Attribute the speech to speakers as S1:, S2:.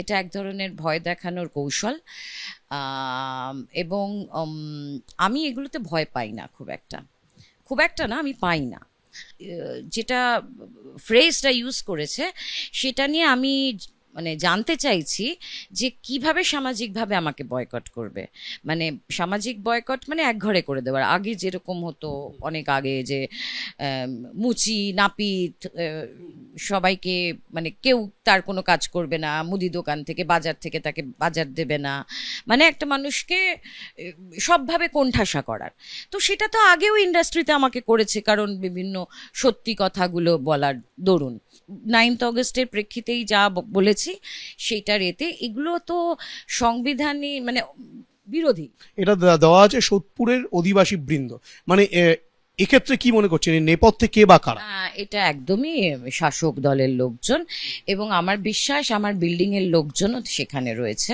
S1: এটা এক ধরনের ভয় দেখানোর কৌশল। এবং আমি এগুলোতে ভয় পাই না খুব একটা, খুব একটা না, আমি পাই না। যেটা ফ্রেজটা ইউজ করেছে সেটা নিয়ে আমি মানে জানতে চাইছি যে কিভাবে সামাজিকভাবে আমাকে বয়কট করবে। মানে সামাজিক বয়কট মানে একঘরে করে দেওয়ার, আগে যেরকম হতো অনেক আগে, যে মুচি নাপিত সবাইকে, মানে কেউ তার কোনো কাজ করবে না, মুদি দোকান থেকে বাজার থেকে তাকে বাজার দেবে না, মানে একটা মানুষকে সবভাবে কোণঠাসা করার। তো সেটা তো আগেও ইন্ডাস্ট্রিতে আমাকে করেছে, কারণ বিভিন্ন সত্যি কথাগুলো বলার দরুন 9th অগস্টের প্রেক্ষিতেই যা বলেছি সেইটার এতে, এগুলো তো সংবিধানে মানে বিরোধী।
S2: এটা দেওয়া আছে সোদপুরের অধিবাসী বৃন্দ, মানে এক্ষেত্রে কি মনে করছেন নেপথ্যে কে বা কারা?
S1: এটা একদমই শাসক দলের লোকজন, এবং আমার বিশ্বাস আমার বিল্ডিং এর লোকজনও সেখানে রয়েছে।